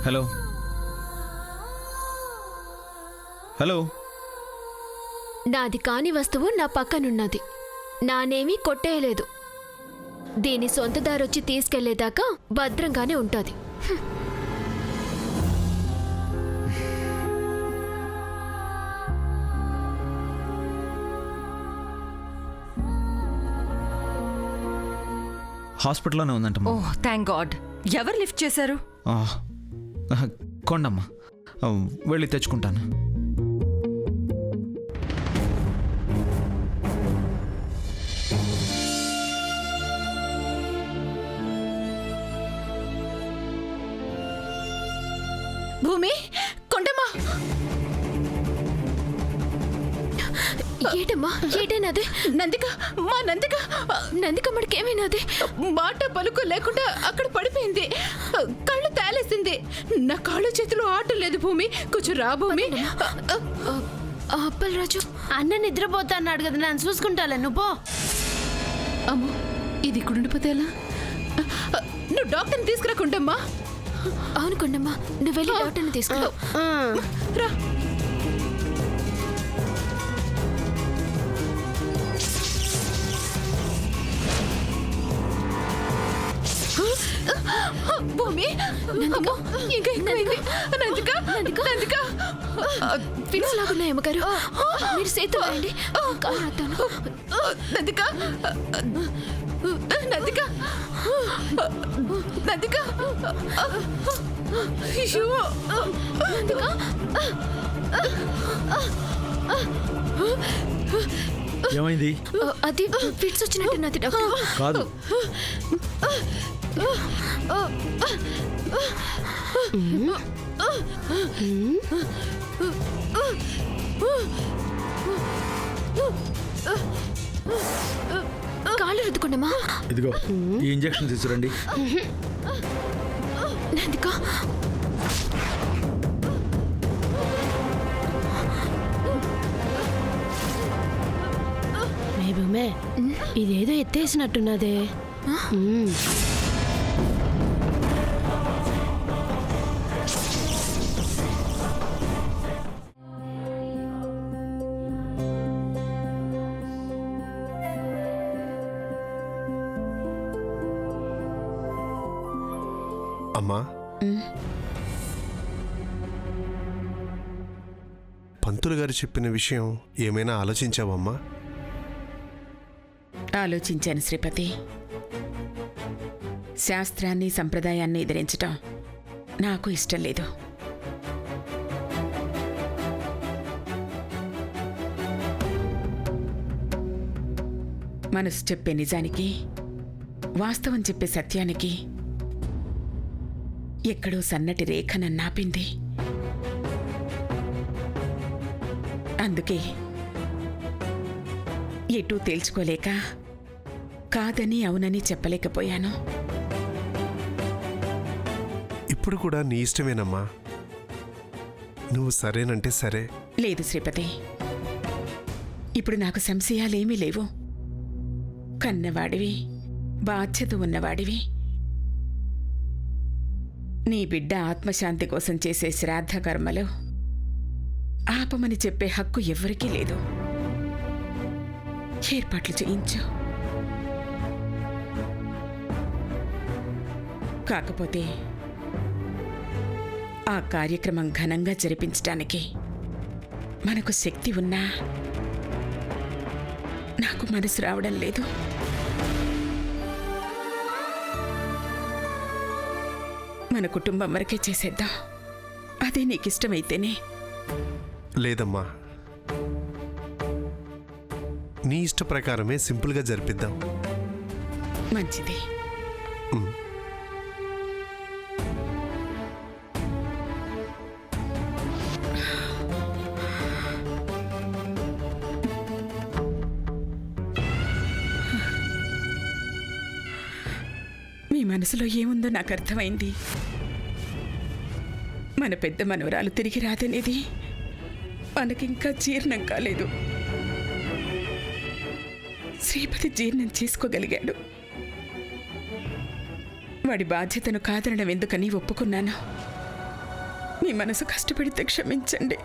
Hello hello. నాది కాని వస్తువు నా పక్కనున్నది. నానేమీ కొట్టేయలేదు. దీని సొంతదారొచ్చి తీసుకెళ్లేదాకా భద్రంగానే ఉంటుంది. హాస్పిటల్లోనే ఉందంట. ఓహ్ థ్యాంక్ గాడ్. ఎవరు లిఫ్ట్ చేశారు? కొండమ్మ. వెళ్ళి తెచ్చుకుంటాను. భూమి, కొండమ్మా. ఏటమ్మా, ఏటైనది? నందిక, మా నందిక. నందికమ్మడికి ఏమైనది? మాట పలుకు లేకుండా అక్కడ పడిపోయింది. కళ్ళు తేలేసింది. నా కాళ్ళు చేతులు ఆటం లేదు. భూమి, కొంచెం రా భూమి. అప్పలరాజు అన్న నిద్రపోతా అన్నాడు కదా, నన్ను చూసుకుంటాలే, నువ్వు పో. అమ్మో, ఇది ఇక్కడ ఉండిపోతే ఎలా? నువ్వు డాక్టర్ని తీసుకురాకుండమ్మా. అవును కొండమ్మా, నువ్వు వెళ్ళి డాక్టర్ని తీసుకురా. రా. భూమి, ఇంకా ఎక్కువైంది. నందిక, నందిక. ఫిట్స్ లాగున్నాయి అమ్మగారు. మీరు చేతులు వేయండి, కాలు రాస్తాను. నందిక, నందిక, నందిక. అయ్యో, నందిక. ఏమైంది? అది ఫిట్స్ వచ్చినట్టున్నది డాక్టర్. కాదు. కాళ్ళు రుద్దుకోండమ్మా. ఇదిగో ఈ ఇంజెక్షన్ తీసుకురండి. నందిక, మేబమే ఇదేదో ఎత్తేసినట్టున్నదే. అమ్మా, పంతులు గారు చెప్పిన విషయం ఏమైనా ఆలోచించావమ్మా? ఆలోచించాను శ్రీపతి. శాస్త్రాన్ని సంప్రదాయాన్ని ఎదిరించటం నాకు ఇష్టం లేదు. మనసు చెప్పే నిజానికి, వాస్తవం చెప్పే సత్యానికి ఎక్కడో సన్నటి రేఖ నన్నాపింది. అందుకే ఎటూ తేల్చుకోలేక కాదని అవునని చెప్పలేకపోయాను. ఇప్పుడు కూడా నీ ఇష్టమేనమ్మా. నువ్వు సరేనంటే సరే. లేదు శ్రీపతి, ఇప్పుడు నాకు సంశయాలేమీ లేవు. కన్నవాడివి, బాధ్యత ఉన్నవాడివి. నీ బిడ్డ ఆత్మశాంతి కోసం చేసే శ్రాద్ధ కర్మలు ఆపమని చెప్పే హక్కు ఎవ్వరికీ లేదు. ఏర్పాట్లు చేయించు. కాకపోతే ఆ కార్యక్రమం ఘనంగా జరిపించడానికి మనకు శక్తి ఉన్నా నాకు మనసు రావడం లేదు. మన కుటుంబం వరకే చేసేద్దాం. అదే నీకిష్టమైతేనే. లేదమ్మా, నీ ఇష్ట ప్రకారమే సింపుల్గా జరిపిద్దాం. మంచిది. మీ మనసులో ఏముందో నాకు అర్థమైంది. మన పెద్ద మనవరాలు తిరిగి రాదనేది మనకింకా జీర్ణం కాలేదు. శ్రీపతి జీర్ణం చేసుకోగలిగాడు. వాడి బాధ్యతను కాదనడం ఎందుకని ఒప్పుకున్నాను. మీ మనసు కష్టపెడితే క్షమించండి.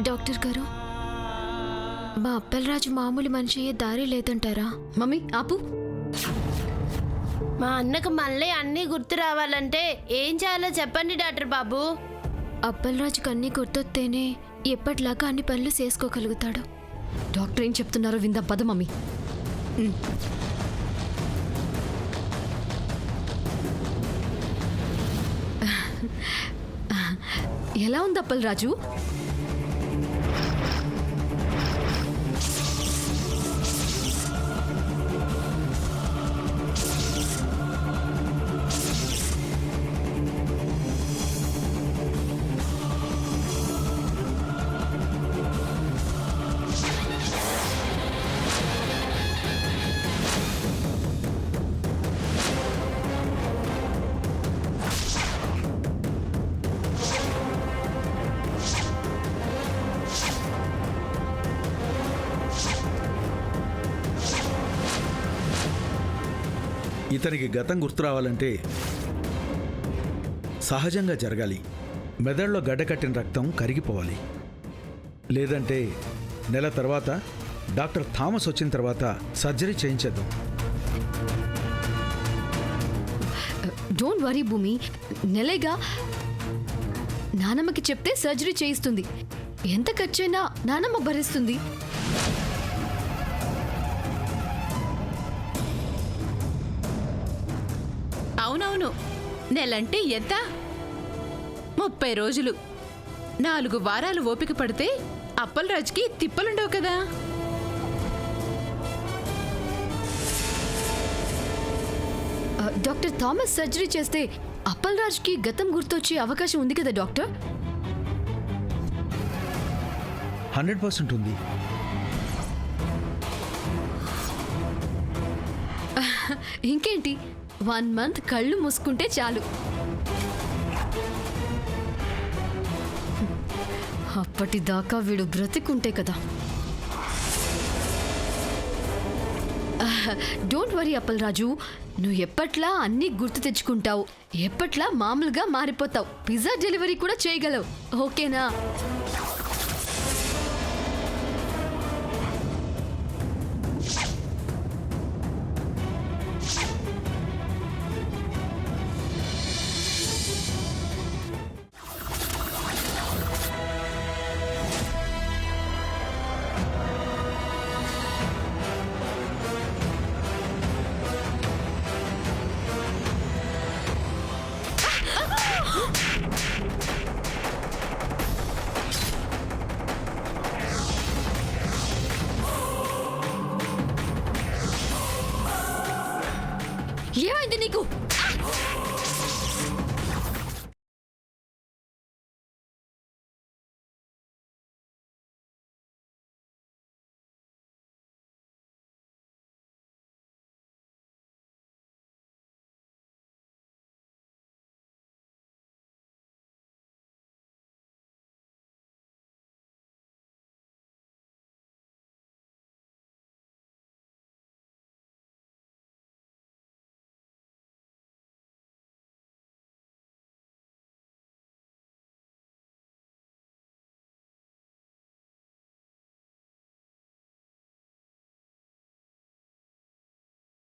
డాక్టర్ గారు, మా అప్పలరాజు మామూలు మనిషి అయ్యే దారి లేదంటారా? మమ్మీ ఆపు. మా అన్నకు మళ్ళీ అన్నీ గుర్తు రావాలంటే ఏం చేయాలో చెప్పండి డాక్టర్ బాబు. అప్పలరాజుకు అన్నీ గుర్తొస్తేనే ఎప్పటిలాగా అన్ని పనులు చేసుకోగలుగుతాడు. డాక్టర్ ఏం చెప్తున్నారో విందాం పద మమ్మీ. ఎలా ఉంది అప్పలరాజు? ఇతనికి గతం గుర్తు రావాలంటే సహజంగా జరగాలి. మెదడులో గడ్డకట్టిన రక్తం కరిగిపోవాలి. లేదంటే నెల తర్వాత డాక్టర్ థామస్ వచ్చిన తర్వాత సర్జరీ చేయించేద్దాం. డోంట్ వరీ భూమి, నెలగా నానమ్మకి చెప్తే సర్జరీ చేయిస్తుంది. ఎంత ఖర్చైనా నానమ్మ భరిస్తుంది. అవునవును, నెలంటే ఎంత? 30 రోజులు. 4 వారాలు ఓపిక పడితే అప్పలరాజుకి తిప్పలుండవు కదా. డాక్టర్ థామస్ సర్జరీ చేస్తే అప్పలరాజుకి గతం గుర్తొచ్చే అవకాశం ఉంది కదా డాక్టర్? 100% ఉంది. ఇంకేంటి, 1 మంత్ కళ్ళు మూసుకుంటే చాలు. అప్పటిదాకా వీడు బ్రతికుంటే కదా. డోంట్ వరీ అప్పలరాజు, నువ్వు ఎప్పట్లా అన్నీ గుర్తు తెచ్చుకుంటావు. ఎప్పట్లా మామూలుగా మారిపోతావు. పిజ్జా డెలివరీ కూడా చేయగలవు. ఓకేనా? ఏమైంది నీకు?